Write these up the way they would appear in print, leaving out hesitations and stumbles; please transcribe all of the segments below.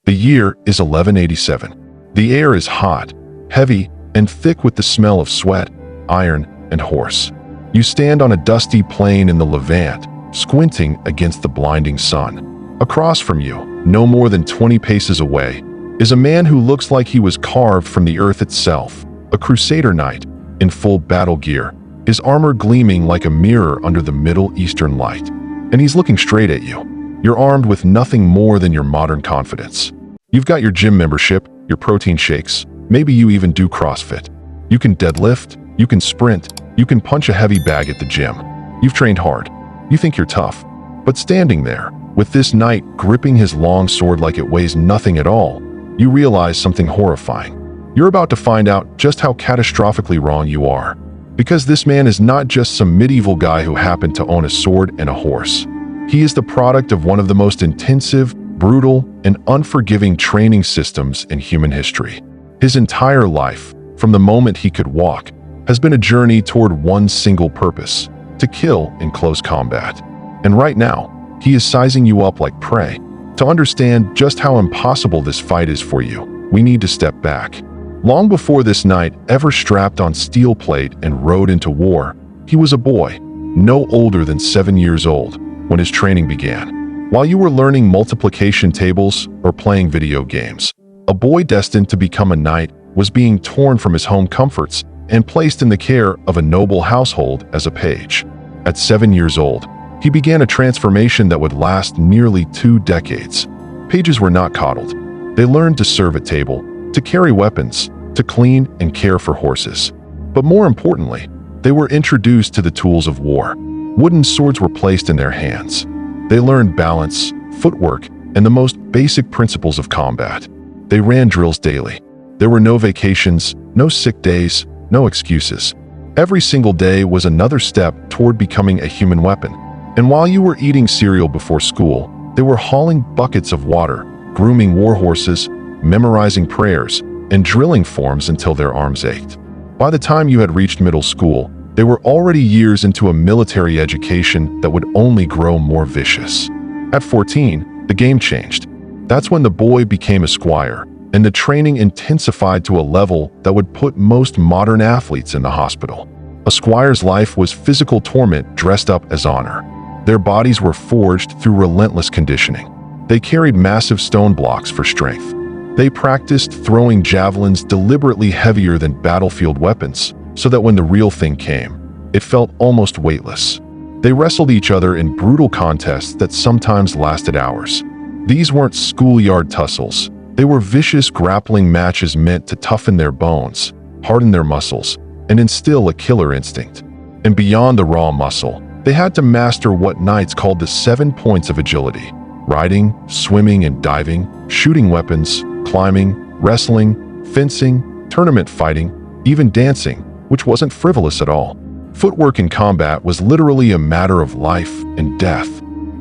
The year is 1187. The air is hot, heavy, and thick with the smell of sweat, iron, and horse. You stand on a dusty plain in the Levant, squinting against the blinding sun. Across from you, no more than 20 paces away, is a man who looks like he was carved from the earth itself, a Crusader knight in full battle gear, his armor gleaming like a mirror under the Middle Eastern light. And he's looking straight at you. You're armed with nothing more than your modern confidence. You've got your gym membership, your protein shakes, maybe you even do CrossFit. You can deadlift, you can sprint, you can punch a heavy bag at the gym. You've trained hard. You think you're tough. But standing there, with this knight gripping his long sword like it weighs nothing at all, you realize something horrifying. You're about to find out just how catastrophically wrong you are. Because this man is not just some medieval guy who happened to own a sword and a horse. He is the product of one of the most intensive, brutal, and unforgiving training systems in human history. His entire life, from the moment he could walk, has been a journey toward one single purpose: to kill in close combat. And right now, he is sizing you up like prey. To understand just how impossible this fight is for you, we need to step back. Long before this knight ever strapped on steel plate and rode into war, he was a boy, no older than 7 years old, when his training began. While you were learning multiplication tables or playing video games, a boy destined to become a knight was being torn from his home comforts and placed in the care of a noble household as a page. At 7 years old, he began a transformation that would last nearly 2 decades. Pages were not coddled. They learned to serve at table, to carry weapons, to clean and care for horses. But more importantly, they were introduced to the tools of war. Wooden swords were placed in their hands. They learned balance, footwork, and the most basic principles of combat. They ran drills daily. There were no vacations, no sick days, no excuses. Every single day was another step toward becoming a human weapon. And while you were eating cereal before school, they were hauling buckets of water, grooming war horses, memorizing prayers, and drilling forms until their arms ached. By the time you had reached middle school, they were already years into a military education that would only grow more vicious. At 14, the game changed. That's when the boy became a squire, and the training intensified to a level that would put most modern athletes in the hospital. A squire's life was physical torment dressed up as honor. Their bodies were forged through relentless conditioning. They carried massive stone blocks for strength. They practiced throwing javelins deliberately heavier than battlefield weapons, so that when the real thing came, it felt almost weightless. They wrestled each other in brutal contests that sometimes lasted hours. These weren't schoolyard tussles. They were vicious grappling matches meant to toughen their bones, harden their muscles, and instill a killer instinct. And beyond the raw muscle, they had to master what knights called the 7 points of agility: riding, swimming and diving, shooting weapons, climbing, wrestling, fencing, tournament fighting, even dancing, which wasn't frivolous at all. Footwork in combat was literally a matter of life and death.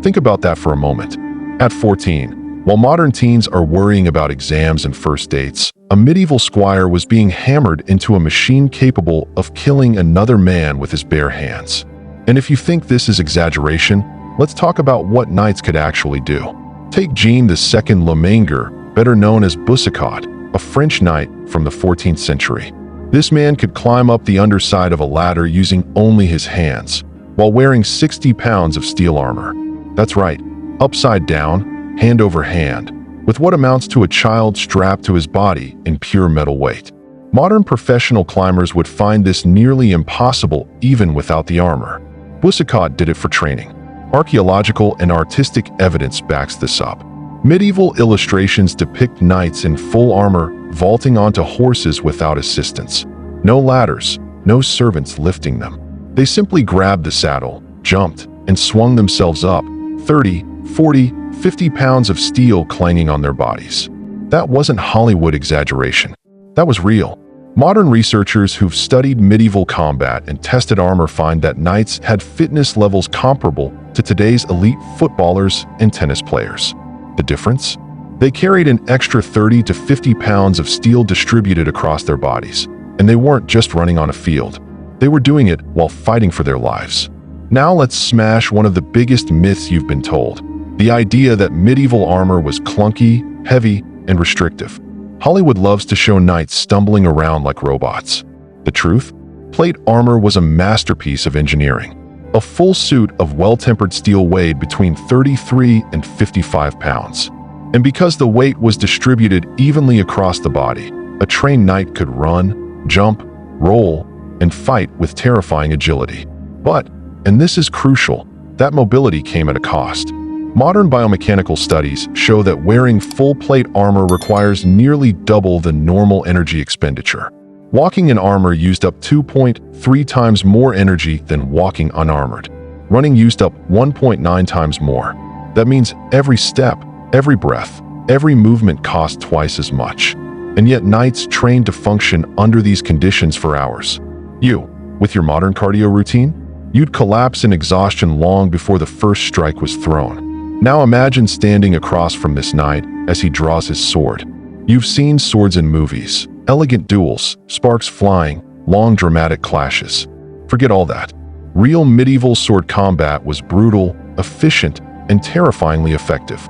Think about that for a moment. At 14, while modern teens are worrying about exams and first dates, a medieval squire was being hammered into a machine capable of killing another man with his bare hands. And if you think this is exaggeration, let's talk about what knights could actually do. Take Jean II Le Manger, better known as Boucicaut, a French knight from the 14th century. This man could climb up the underside of a ladder using only his hands, while wearing 60 pounds of steel armor. That's right, upside down, hand over hand, with what amounts to a child strapped to his body in pure metal weight. Modern professional climbers would find this nearly impossible even without the armor. Boucicaut did it for training. Archaeological and artistic evidence backs this up. Medieval illustrations depict knights in full armor vaulting onto horses without assistance. No ladders, no servants lifting them. They simply grabbed the saddle, jumped, and swung themselves up, 30, 40, 50 pounds of steel clanging on their bodies. That wasn't Hollywood exaggeration. That was real. Modern researchers who've studied medieval combat and tested armor find that knights had fitness levels comparable to today's elite footballers and tennis players. The difference? They carried an extra 30 to 50 pounds of steel distributed across their bodies, and they weren't just running on a field. They were doing it while fighting for their lives. Now let's smash one of the biggest myths you've been told: the idea that medieval armor was clunky, heavy, and restrictive. Hollywood loves to show knights stumbling around like robots. The truth? Plate armor was a masterpiece of engineering. A full suit of well-tempered steel weighed between 33 and 55 pounds. And because the weight was distributed evenly across the body, a trained knight could run, jump, roll, and fight with terrifying agility. But, and this is crucial, that mobility came at a cost. Modern biomechanical studies show that wearing full plate armor requires nearly double the normal energy expenditure. Walking in armor used up 2.3 times more energy than walking unarmored. Running used up 1.9 times more. That means every step, every breath, every movement cost twice as much. And yet knights trained to function under these conditions for hours. You, with your modern cardio routine, you'd collapse in exhaustion long before the first strike was thrown. Now imagine standing across from this knight as he draws his sword. You've seen swords in movies, elegant duels, sparks flying, long dramatic clashes. Forget all that. Real medieval sword combat was brutal, efficient, and terrifyingly effective.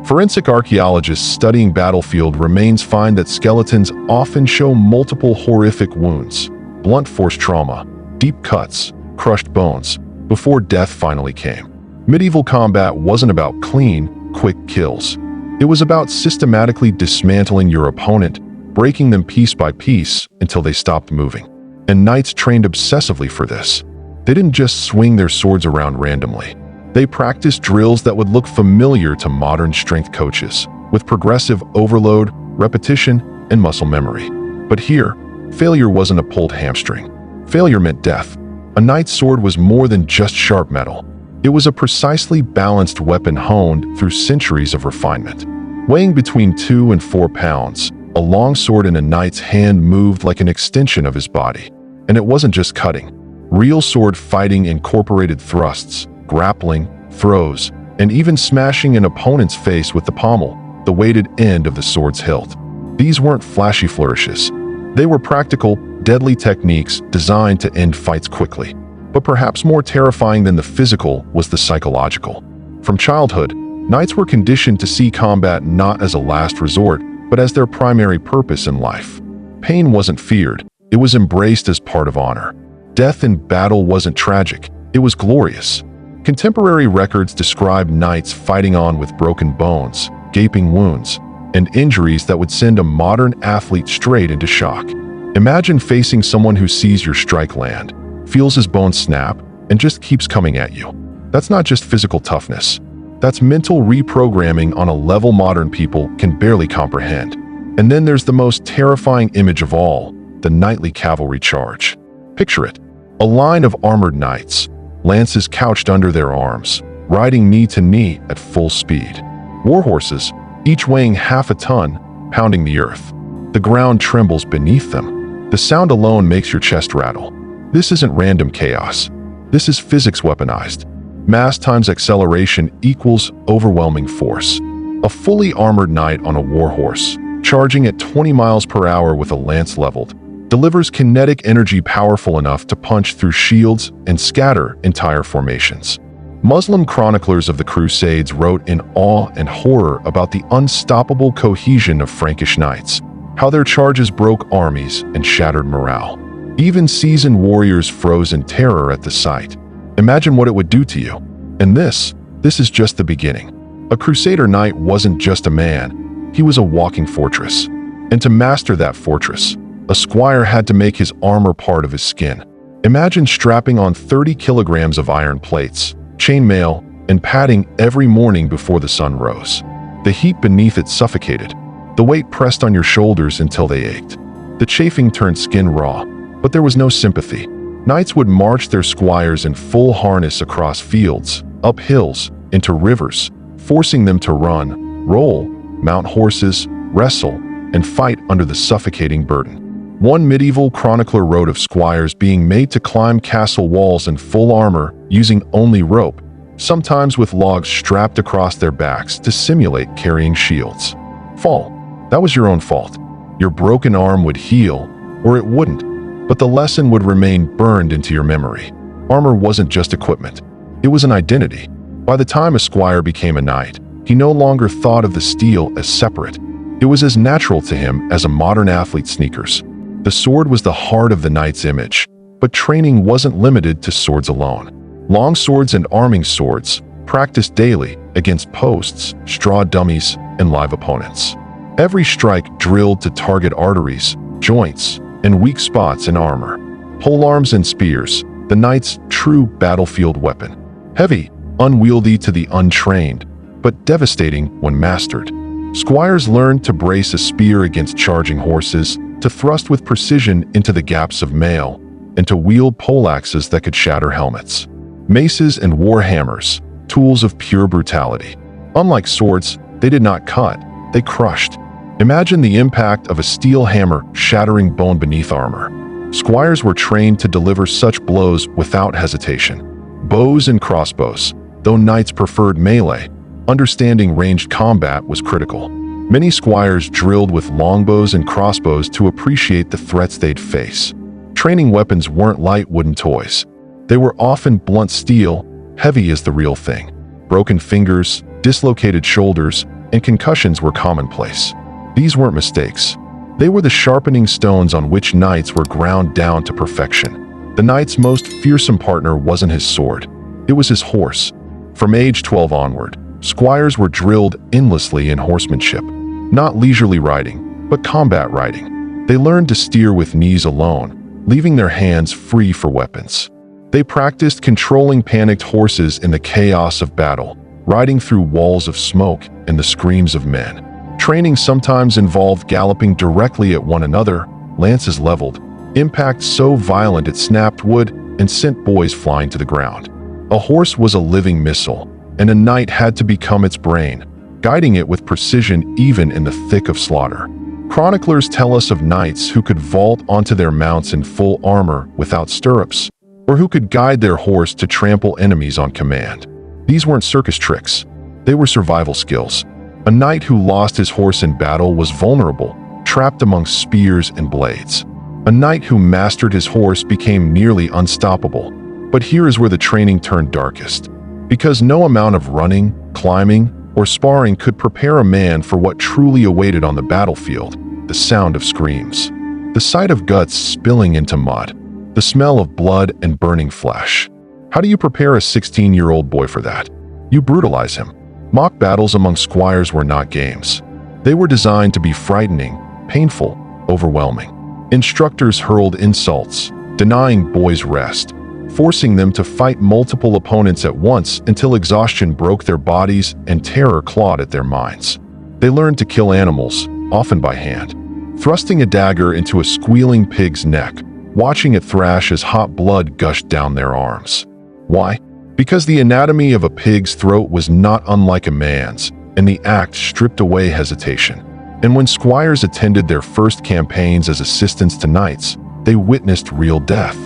Forensic archaeologists studying battlefield remains find that skeletons often show multiple horrific wounds, blunt force trauma, deep cuts, crushed bones, before death finally came. Medieval combat wasn't about clean, quick kills. It was about systematically dismantling your opponent, breaking them piece by piece until they stopped moving. And knights trained obsessively for this. They didn't just swing their swords around randomly. They practiced drills that would look familiar to modern strength coaches, with progressive overload, repetition, and muscle memory. But here, failure wasn't a pulled hamstring. Failure meant death. A knight's sword was more than just sharp metal. It was a precisely balanced weapon honed through centuries of refinement. Weighing between 2 and 4 pounds, a long sword in a knight's hand moved like an extension of his body. And it wasn't just cutting. Real sword fighting incorporated thrusts, grappling, throws, and even smashing an opponent's face with the pommel, the weighted end of the sword's hilt. These weren't flashy flourishes. They were practical, deadly techniques designed to end fights quickly. But perhaps more terrifying than the physical was the psychological. From childhood, knights were conditioned to see combat not as a last resort, but as their primary purpose in life. Pain wasn't feared, it was embraced as part of honor. Death in battle wasn't tragic, it was glorious. Contemporary records describe knights fighting on with broken bones, gaping wounds, and injuries that would send a modern athlete straight into shock. Imagine facing someone who sees your strike land, feels his bones snap, and just keeps coming at you. That's not just physical toughness. That's mental reprogramming on a level modern people can barely comprehend. And then there's the most terrifying image of all, the knightly cavalry charge. Picture it. A line of armored knights, lances couched under their arms, riding knee to knee at full speed. War horses, each weighing half a ton, pounding the earth. The ground trembles beneath them. The sound alone makes your chest rattle. This isn't random chaos. This is physics weaponized. Mass times acceleration equals overwhelming force. A fully armored knight on a war horse, charging at 20 miles per hour with a lance leveled, delivers kinetic energy powerful enough to punch through shields and scatter entire formations. Muslim chroniclers of the Crusades wrote in awe and horror about the unstoppable cohesion of Frankish knights, how their charges broke armies and shattered morale. Even seasoned warriors froze in terror at the sight. Imagine what it would do to you. And this is just the beginning. A Crusader knight wasn't just a man, he was a walking fortress. And to master that fortress, a squire had to make his armor part of his skin. Imagine strapping on 30 kilograms of iron plates, chainmail, and padding every morning before the sun rose. The heat beneath it suffocated. The weight pressed on your shoulders until they ached. The chafing turned skin raw. But there was no sympathy. Knights would march their squires in full harness across fields, up hills, into rivers, forcing them to run, roll, mount horses, wrestle, and fight under the suffocating burden. One medieval chronicler wrote of squires being made to climb castle walls in full armor using only rope, sometimes with logs strapped across their backs to simulate carrying shields. Fall. That was your own fault. Your broken arm would heal, or it wouldn't. But the lesson would remain burned into your memory. Armor wasn't just equipment. It was an identity. By the time a squire became a knight, he no longer thought of the steel as separate. It was as natural to him as a modern athlete's sneakers. The sword was the heart of the knight's image, but training wasn't limited to swords alone. Long swords and arming swords, practiced daily against posts, straw dummies, and live opponents. Every strike drilled to target arteries, joints, and weak spots in armor. Polearms and spears, the knight's true battlefield weapon. Heavy, unwieldy to the untrained, but devastating when mastered. Squires learned to brace a spear against charging horses, to thrust with precision into the gaps of mail, and to wield poleaxes that could shatter helmets. Maces and war hammers, tools of pure brutality. Unlike swords, they did not cut, they crushed. Imagine the impact of a steel hammer shattering bone beneath armor. Squires were trained to deliver such blows without hesitation. Bows and crossbows, though knights preferred melee, understanding ranged combat was critical. Many squires drilled with longbows and crossbows to appreciate the threats they'd face. Training weapons weren't light wooden toys. They were often blunt steel, heavy as the real thing. Broken fingers, dislocated shoulders, and concussions were commonplace. These weren't mistakes. They were the sharpening stones on which knights were ground down to perfection. The knight's most fearsome partner wasn't his sword. It was his horse. From age 12 onward, squires were drilled endlessly in horsemanship. Not leisurely riding, but combat riding. They learned to steer with knees alone, leaving their hands free for weapons. They practiced controlling panicked horses in the chaos of battle, riding through walls of smoke and the screams of men. Training sometimes involved galloping directly at one another, lances leveled, impact so violent it snapped wood and sent boys flying to the ground. A horse was a living missile, and a knight had to become its brain, guiding it with precision even in the thick of slaughter. Chroniclers tell us of knights who could vault onto their mounts in full armor without stirrups, or who could guide their horse to trample enemies on command. These weren't circus tricks. They were survival skills. A knight who lost his horse in battle was vulnerable, trapped among spears and blades. A knight who mastered his horse became nearly unstoppable. But here is where the training turned darkest. Because no amount of running, climbing, or sparring could prepare a man for what truly awaited on the battlefield: the sound of screams. The sight of guts spilling into mud. The smell of blood and burning flesh. How do you prepare a 16-year-old boy for that? You brutalize him. Mock battles among squires were not games. They were designed to be frightening, painful, overwhelming. Instructors hurled insults, denying boys rest, forcing them to fight multiple opponents at once until exhaustion broke their bodies and terror clawed at their minds. They learned to kill animals, often by hand, thrusting a dagger into a squealing pig's neck, watching it thrash as hot blood gushed down their arms. Why? Because the anatomy of a pig's throat was not unlike a man's, and the act stripped away hesitation. And when squires attended their first campaigns as assistants to knights, they witnessed real death.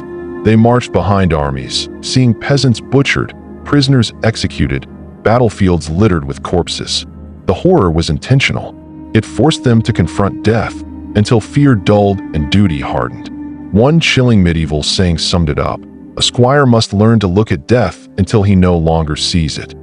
They marched behind armies, seeing peasants butchered, prisoners executed, battlefields littered with corpses. The horror was intentional. It forced them to confront death until fear dulled and duty hardened. One chilling medieval saying summed it up: a squire must learn to look at death until he no longer sees it.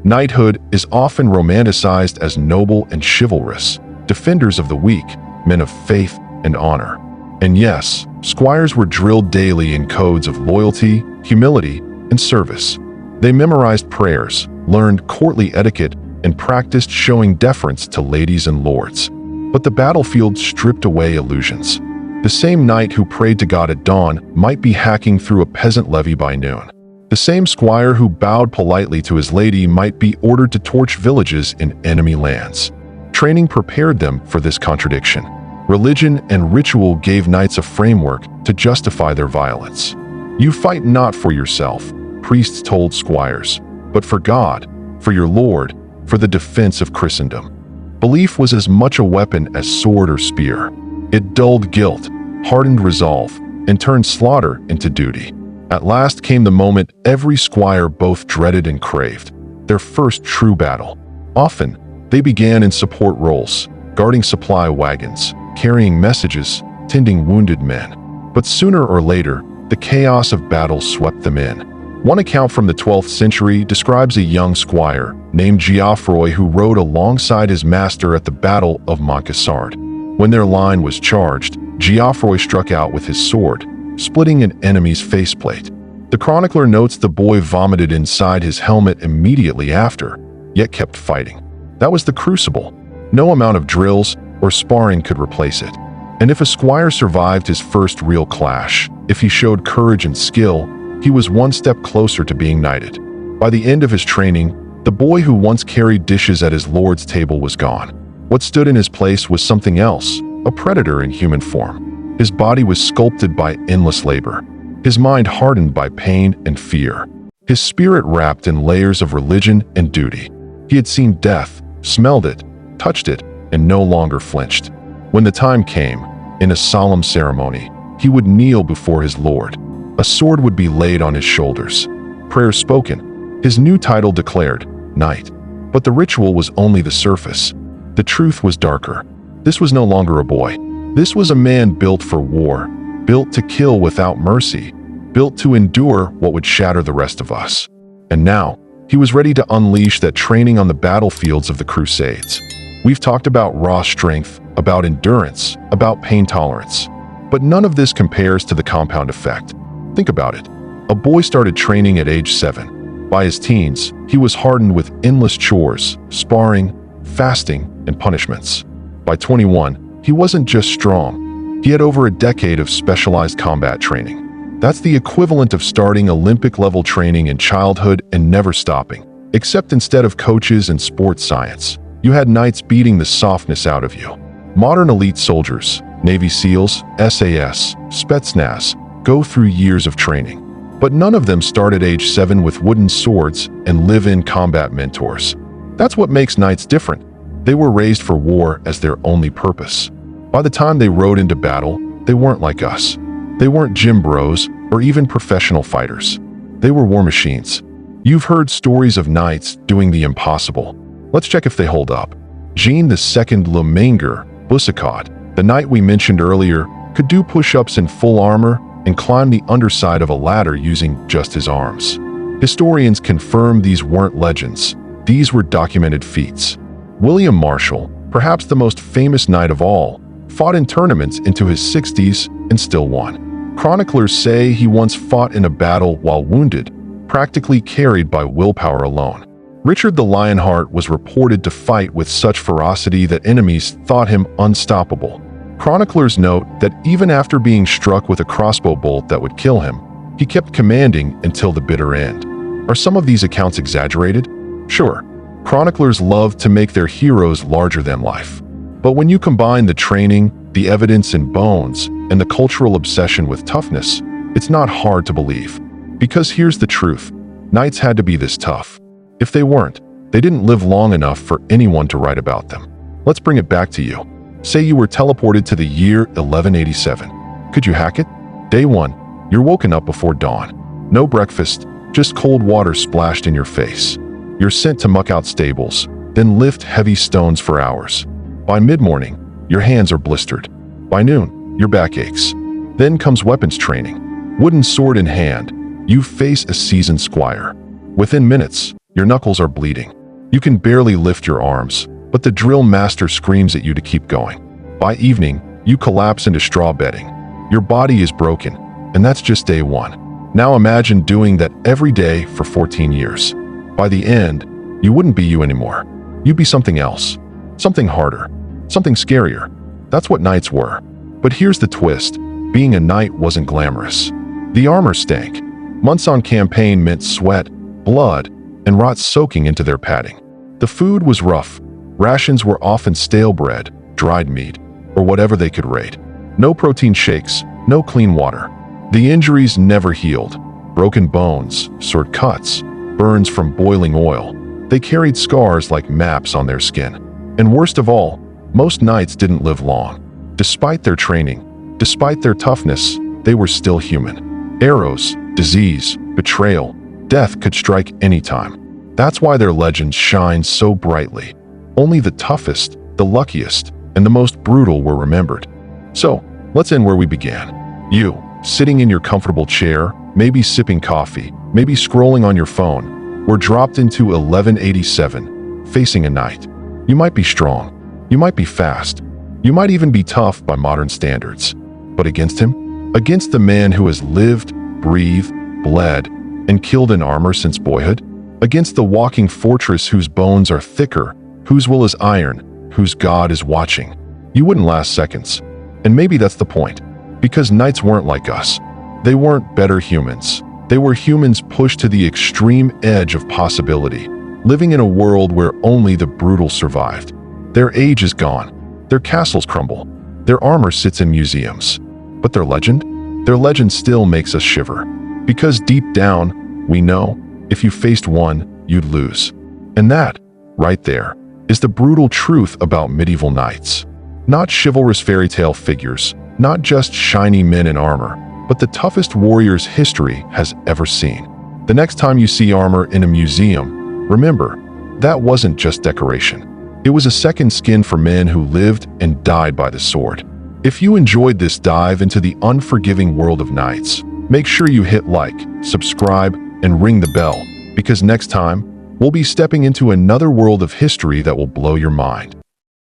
Knighthood is often romanticized as noble and chivalrous, defenders of the weak, men of faith and honor. And yes, squires were drilled daily in codes of loyalty, humility, and service. They memorized prayers, learned courtly etiquette, and practiced showing deference to ladies and lords. But the battlefield stripped away illusions. The same knight who prayed to God at dawn might be hacking through a peasant levy by noon. The same squire who bowed politely to his lady might be ordered to torch villages in enemy lands. Training prepared them for this contradiction. Religion and ritual gave knights a framework to justify their violence. You fight not for yourself, priests told squires, but for God, for your Lord, for the defense of Christendom. Belief was as much a weapon as sword or spear. It dulled guilt, hardened resolve, and turned slaughter into duty. At last came the moment every squire both dreaded and craved, their first true battle. Often, they began in support roles, guarding supply wagons, carrying messages, tending wounded men. But sooner or later, the chaos of battle swept them in. One account from the 12th century describes a young squire named Geoffroy who rode alongside his master at the Battle of Montcassard. When their line was charged, Geoffroy struck out with his sword, splitting an enemy's faceplate. The chronicler notes the boy vomited inside his helmet immediately after, yet kept fighting. That was the crucible. No amount of drills or sparring could replace it. And if a squire survived his first real clash, if he showed courage and skill, he was one step closer to being knighted. By the end of his training, the boy who once carried dishes at his lord's table was gone. What stood in his place was something else, a predator in human form. His body was sculpted by endless labor, his mind hardened by pain and fear, his spirit wrapped in layers of religion and duty. He had seen death, smelled it, touched it, and no longer flinched. When the time came, in a solemn ceremony, he would kneel before his lord. A sword would be laid on his shoulders, prayers spoken, his new title declared, knight. But the ritual was only the surface. The truth was darker. This was no longer a boy. This was a man built for war, built to kill without mercy, built to endure what would shatter the rest of us. And now, he was ready to unleash that training on the battlefields of the Crusades. We've talked about raw strength, about endurance, about pain tolerance. But none of this compares to the compound effect. Think about it. A boy started training at age 7. By his teens, he was hardened with endless chores, sparring, fasting, and punishments. By 21, he wasn't just strong. He had over a decade of specialized combat training. That's the equivalent of starting Olympic-level training in childhood and never stopping. Except instead of coaches and sports science, you had knights beating the softness out of you. Modern elite soldiers, Navy SEALs, SAS, Spetsnaz, go through years of training. But none of them start at age 7 with wooden swords and live-in combat mentors. That's what makes knights different. They were raised for war as their only purpose. By the time they rode into battle, they weren't like us. They weren't gym bros or even professional fighters. They were war machines. You've heard stories of knights doing the impossible. Let's check if they hold up. Jean II Le Manger Boucicaut, the knight we mentioned earlier, could do push-ups in full armor and climb the underside of a ladder using just his arms. Historians confirm these weren't legends. These were documented feats. William Marshall, perhaps the most famous knight of all, fought in tournaments into his 60s and still won. Chroniclers say he once fought in a battle while wounded, practically carried by willpower alone. Richard the Lionheart was reported to fight with such ferocity that enemies thought him unstoppable. Chroniclers note that even after being struck with a crossbow bolt that would kill him, he kept commanding until the bitter end. Are some of these accounts exaggerated? Sure. Chroniclers love to make their heroes larger than life. But when you combine the training, the evidence in bones, and the cultural obsession with toughness, it's not hard to believe. Because here's the truth. Knights had to be this tough. If they weren't, they didn't live long enough for anyone to write about them. Let's bring it back to you. Say you were teleported to the year 1187. Could you hack it? Day 1, you're woken up before dawn. No breakfast, just cold water splashed in your face. You're sent to muck out stables, then lift heavy stones for hours. By mid-morning, your hands are blistered. By noon, your back aches. Then comes weapons training. Wooden sword in hand, you face a seasoned squire. Within minutes, your knuckles are bleeding. You can barely lift your arms, but the drill master screams at you to keep going. By evening, you collapse into straw bedding. Your body is broken, and that's just day 1. Now imagine doing that every day for 14 years. By the end, you wouldn't be you anymore. You'd be something else. Something harder. Something scarier. That's what knights were. But here's the twist. Being a knight wasn't glamorous. The armor stank. Months on campaign meant sweat, blood, and rot soaking into their padding. The food was rough. Rations were often stale bread, dried meat, or whatever they could raid. No protein shakes, no clean water. The injuries never healed. Broken bones, sword cuts, burns from boiling oil. They carried scars like maps on their skin. And worst of all, most knights didn't live long. Despite their training, despite their toughness, they were still human. Arrows, disease, betrayal, death could strike anytime. That's why their legends shine so brightly. Only the toughest, the luckiest, and the most brutal were remembered. So, let's end where we began. You, sitting in your comfortable chair, maybe sipping coffee, maybe scrolling on your phone, or dropped into 1187, facing a knight. You might be strong, you might be fast, you might even be tough by modern standards. But against him? Against the man who has lived, breathed, bled, and killed in armor since boyhood? Against the walking fortress whose bones are thicker, whose will is iron, whose God is watching. You wouldn't last seconds. And maybe that's the point. Because knights weren't like us. They weren't better humans. They were humans pushed to the extreme edge of possibility, living in a world where only the brutal survived. Their age is gone. Their castles crumble. Their armor sits in museums. But their legend still makes us shiver. Because deep down, we know, if you faced one, you'd lose. And that, right there, is the brutal truth about medieval knights. Not chivalrous fairy tale figures, not just shiny men in armor, but the toughest warriors history has ever seen. The next time you see armor in a museum, remember, that wasn't just decoration. It was a second skin for men who lived and died by the sword. If you enjoyed this dive into the unforgiving world of knights, make sure you hit like, subscribe, and ring the bell, because next time, we'll be stepping into another world of history that will blow your mind.